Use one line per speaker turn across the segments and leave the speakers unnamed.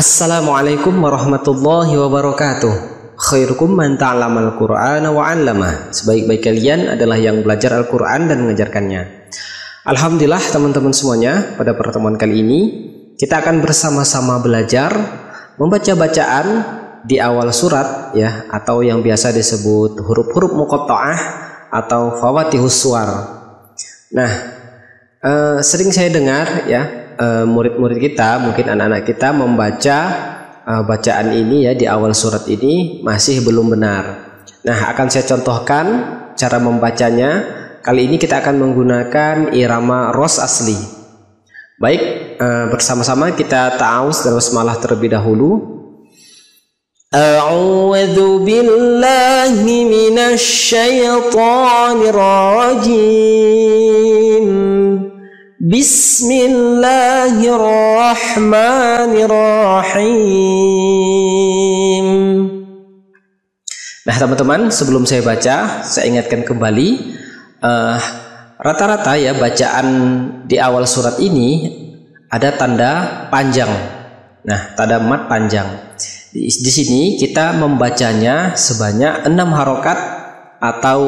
Assalamualaikum warahmatullahi wabarakatuh. Khairukum man ta'allamal Qur'ana wa 'allamah. Sebaik-baik kalian adalah yang belajar Al-Qur'an dan mengajarkannya. Alhamdulillah teman-teman semuanya, pada pertemuan kali ini kita akan bersama-sama belajar membaca bacaan di awal surat ya, atau yang biasa disebut huruf-huruf muqatta'ah atau fawatihus suwar. Nah, sering saya dengar ya, murid-murid kita, mungkin anak-anak kita membaca bacaan ini ya di awal surat ini masih belum benar. Nah, akan saya contohkan cara membacanya. Kali ini kita akan menggunakan irama ros asli. Baik, bersama-sama kita ta'awuz dan basmalah terlebih dahulu. A'udzu billahi minasy syaithanir rajim. Bismillahirrahmanirrahim. Nah teman-teman, sebelum saya baca, saya ingatkan kembali, rata-rata ya bacaan di awal surat ini ada tanda panjang. Nah, tanda mat panjang. Di sini kita membacanya sebanyak 6 harokat atau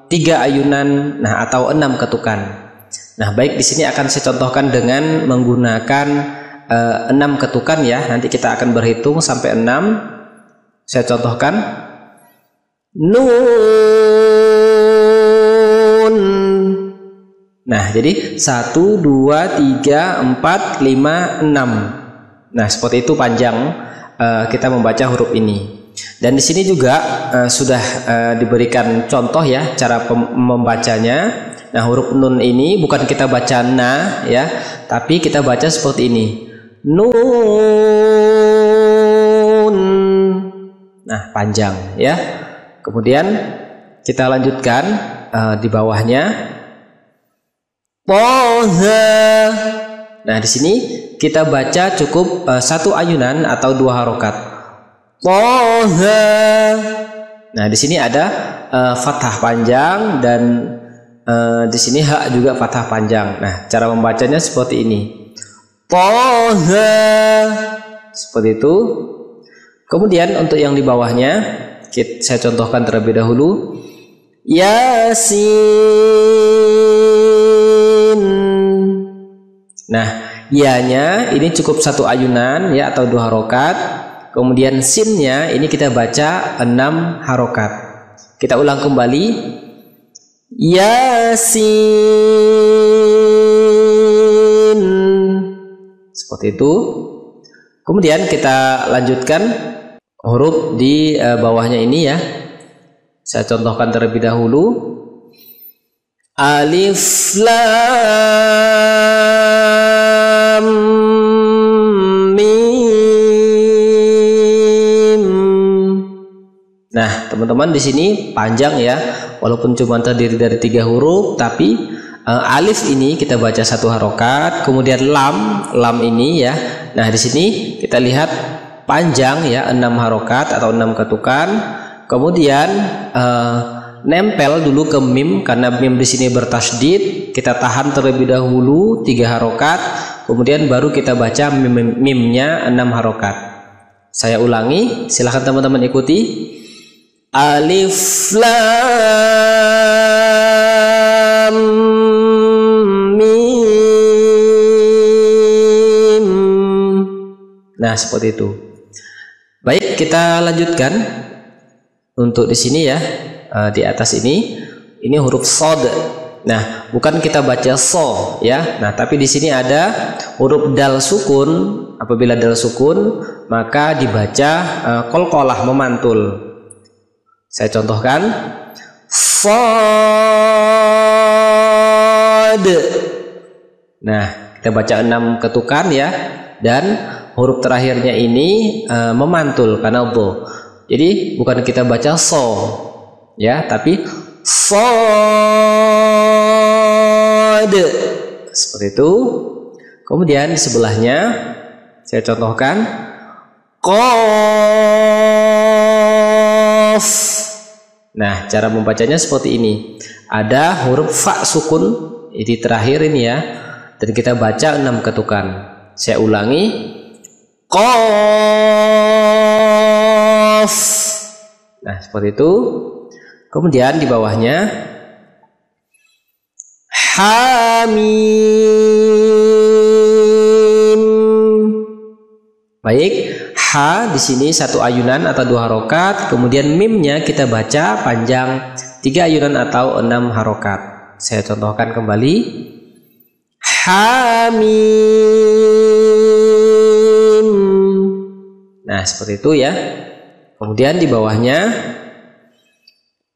3 ayunan, nah atau 6 ketukan. Nah, baik, di sini akan saya contohkan dengan menggunakan 6 ketukan ya. Nanti kita akan berhitung sampai 6. Saya contohkan. Nun. Nah, jadi 1, 2, 3, 4, 5, 6. Nah, seperti itu panjang kita membaca huruf ini. Dan di sini juga sudah diberikan contoh ya cara membacanya. Nah, huruf nun ini bukan kita baca na ya, tapi kita baca seperti ini. Nun. Nah, panjang ya. Kemudian kita lanjutkan di bawahnya. Toha. Nah, di sini kita baca cukup 1 ayunan atau 2 harokat. Toha. Nah, di sini ada fathah panjang dan di sini hak juga fathah panjang. Nah, cara membacanya seperti ini. Toha. Seperti itu. Kemudian untuk yang di bawahnya saya contohkan terlebih dahulu. Yasin. Nah, ya-nya ini cukup 1 ayunan ya atau 2 harokat. Kemudian sin-nya ini kita baca 6 harokat. Kita ulang kembali. Yasin. Seperti itu. Kemudian kita lanjutkan huruf di bawahnya ini ya. Saya contohkan terlebih dahulu. Alif lam mim. Nah, teman-teman di sini panjang ya. Walaupun cuma terdiri dari 3 huruf, tapi alif ini kita baca 1 harokat, kemudian lam ini ya. Nah, di sini kita lihat panjang ya, 6 harokat atau 6 ketukan. Kemudian nempel dulu ke mim karena mim di sini bertasydid. Kita tahan terlebih dahulu 3 harokat, kemudian baru kita baca mimnya 6 harokat. Saya ulangi, silahkan teman-teman ikuti. Alif lam mim. Nah, seperti itu. Baik, kita lanjutkan untuk di sini ya, di atas ini huruf shad. Nah, bukan kita baca so ya. Nah, tapi di sini ada huruf dal sukun. Apabila dal sukun, maka dibaca qalqalah, memantul. Saya contohkan. Sad. Nah, kita baca 6 ketukan ya, dan huruf terakhirnya ini memantul karena do. Jadi bukan kita baca so ya, tapi sad. Seperti itu. Kemudian di sebelahnya saya contohkan qaf. Nah, cara membacanya seperti ini. Ada huruf fa sukun di terakhir ini ya, dan kita baca 6 ketukan. Saya ulangi. Qaf. Nah, seperti itu. Kemudian di bawahnya Hamim. Baik, ha di sini satu ayunan atau 2 harokat, kemudian mimnya kita baca panjang 3 ayunan atau 6 harokat. Saya contohkan kembali. Hamim. Nah, seperti itu ya. Kemudian di bawahnya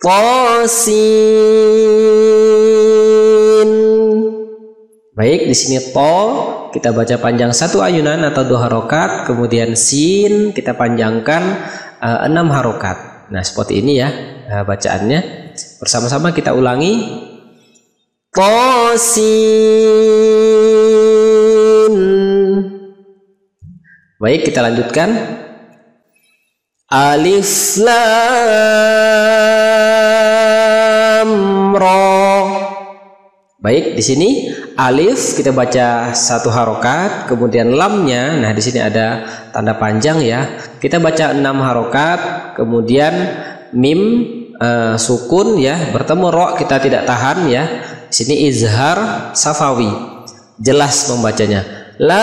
Qasin. Baik, di sini to kita baca panjang 1 ayunan atau 2 harokat, kemudian sin kita panjangkan 6 harokat. Nah, seperti ini ya bacaannya. Bersama-sama kita ulangi. Qasin. Baik, kita lanjutkan. Alif lam ra. Baik, di sini alif kita baca 1 harokat, kemudian lamnya, nah di sini ada tanda panjang ya. Kita baca 6 harokat, kemudian mim sukun ya, bertemu ro kita tidak tahan ya. Di sini izhar safawi. Jelas membacanya. Lam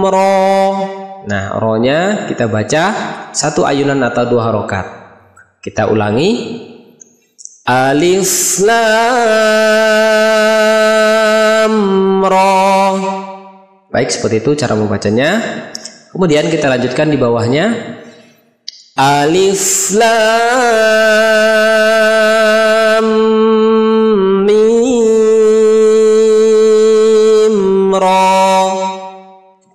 ra. Nah, ro-nya kita baca 1 ayunan atau 2 harokat. Kita ulangi. Alif lam ra. Baik, seperti itu cara membacanya. Kemudian kita lanjutkan di bawahnya. Alif lam mim ra.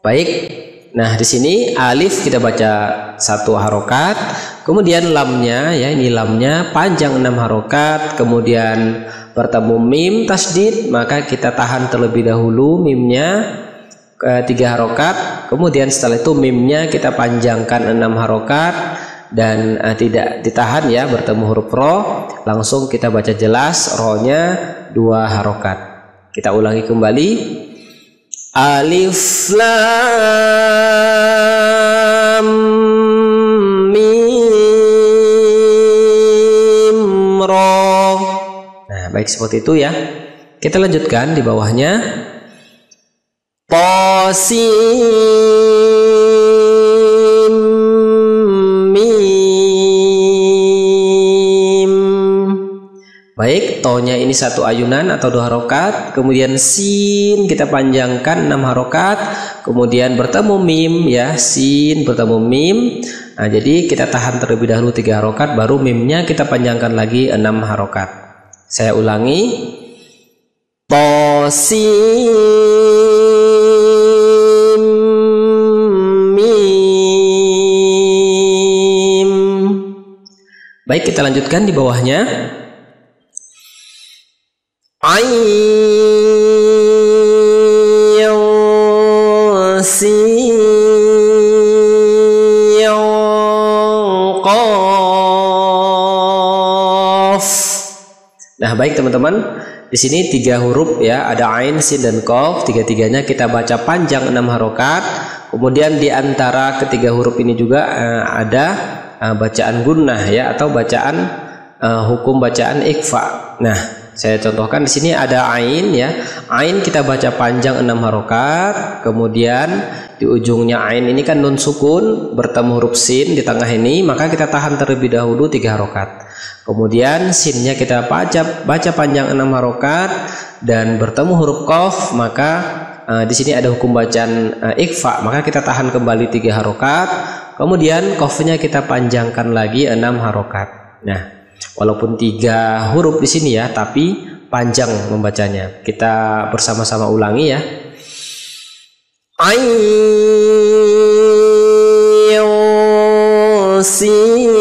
Baik. Nah, di sini alif kita baca 1 harokat, kemudian lamnya ya, ini lamnya panjang 6 harokat, kemudian bertemu mim tasdid, maka kita tahan terlebih dahulu mimnya 3 harokat, kemudian setelah itu mimnya kita panjangkan 6 harokat dan tidak ditahan ya, bertemu huruf ro, langsung kita baca jelas ro-nya 2 harokat. Kita ulangi kembali. Alif lam mim ra. Nah, baik seperti itu ya. Kita lanjutkan di bawahnya. Qasim mim. Baik, to-nya ini 1 ayunan atau 2 harokat, kemudian sin kita panjangkan 6 harokat, kemudian bertemu mim ya, sin bertemu mim. Nah, jadi kita tahan terlebih dahulu 3 harokat, baru mimnya kita panjangkan lagi 6 harokat. Saya ulangi. Qasim mim. Baik, kita lanjutkan di bawahnya. Ain sin qaf. Nah, baik teman-teman, di sini 3 huruf ya, ada ain, sin dan qaf. Tiga-tiganya kita baca panjang 6 harokat. Kemudian di antara ketiga huruf ini juga ada bacaan gunnah ya, atau bacaan hukum bacaan ikhfa. Nah, saya contohkan di sini ada ain ya. Ain kita baca panjang 6 harokat. Kemudian di ujungnya ain ini kan nun sukun, bertemu huruf sin di tengah ini, maka kita tahan terlebih dahulu 3 harokat. Kemudian sinnya kita baca panjang 6 harokat dan bertemu huruf qaf, maka di sini ada hukum bacaan ikhfa, maka kita tahan kembali 3 harokat. Kemudian qafnya kita panjangkan lagi 6 harokat. Nah, walaupun 3 huruf di sini ya, tapi panjang membacanya. Kita bersama-sama ulangi ya. Ain sin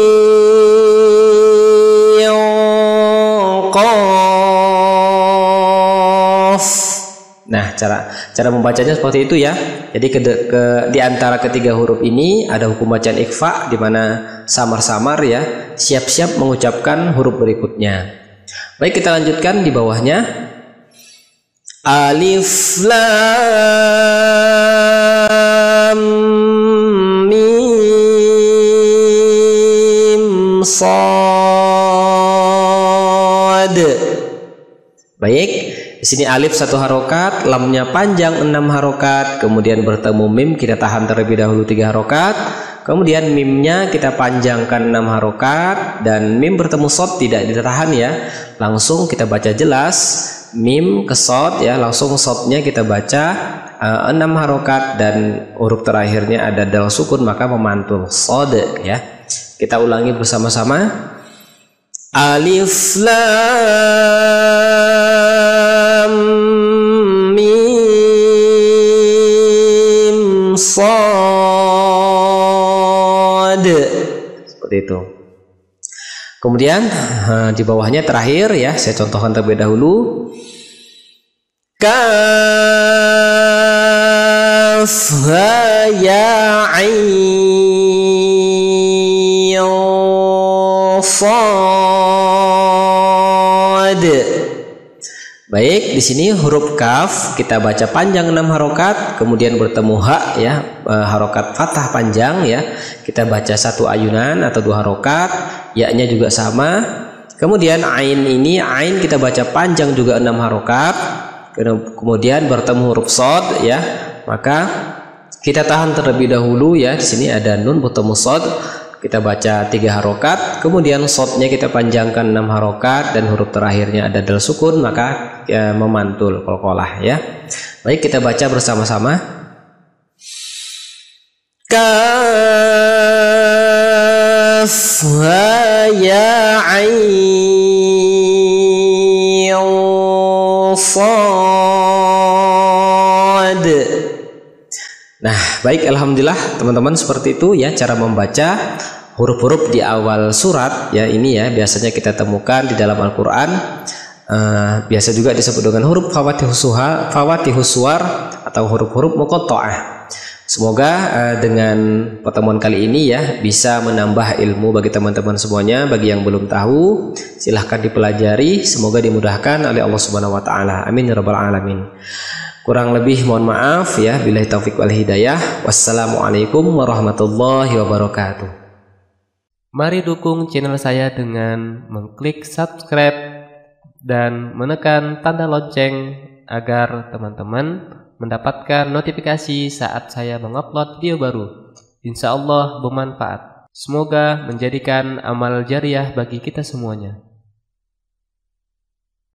qaf. Nah, cara membacanya seperti itu ya. Jadi di antara ketiga huruf ini ada hukum bacaan ikhfa, di mana samar-samar ya, siap-siap mengucapkan huruf berikutnya. Baik, kita lanjutkan di bawahnya. Alif lam shad. Baik, di sini alif 1 harokat, lamnya panjang 6 harokat, kemudian bertemu mim kita tahan terlebih dahulu 3 harokat, kemudian mimnya kita panjangkan 6 harokat, dan mim bertemu shad tidak ditahan ya, langsung kita baca jelas mim ke shad ya, langsung shadnya kita baca 6 harokat dan huruf terakhirnya ada dal sukun maka memantul shad ya. Kita ulangi bersama-sama. Alif lam mim shad. Seperti itu. Kemudian di bawahnya terakhir ya, saya contohkan terlebih dahulu. Kaf ha ya ain shad. Baik, di sini huruf kaf kita baca panjang 6 harokat, kemudian bertemu ha ya, harokat fathah panjang ya. Kita baca 1 ayunan atau 2 harokat, ya-nya juga sama. Kemudian ain ini, ain kita baca panjang juga 6 harokat. Kemudian bertemu huruf shad ya, maka kita tahan terlebih dahulu ya. Di sini ada nun bertemu shad, kita baca 3 harokat, kemudian shadnya kita panjangkan 6 harokat dan huruf terakhirnya ada dal sukun maka ya, memantul qalqalah ya. Baik, kita baca bersama-sama. Kaf ha ya ain shad. Nah, baik, alhamdulillah teman-teman, seperti itu ya cara membaca huruf-huruf di awal surat ya. Ini ya biasanya kita temukan di dalam Al-Qur'an. Biasa juga disebut dengan huruf fawatihus suwar atau huruf-huruf muqatta'ah. Semoga dengan pertemuan kali ini ya bisa menambah ilmu bagi teman-teman semuanya. Bagi yang belum tahu, silahkan dipelajari, semoga dimudahkan oleh Allah Subhanahu wa taala. Amin ya rabbal alamin. Kurang lebih mohon maaf ya, billahi taufik wal hidayah. Wassalamualaikum warahmatullahi wabarakatuh.
Mari dukung channel saya dengan mengklik subscribe dan menekan tanda lonceng agar teman-teman mendapatkan notifikasi saat saya mengupload video baru. Insya Allah bermanfaat. Semoga menjadikan amal jariah bagi kita semuanya.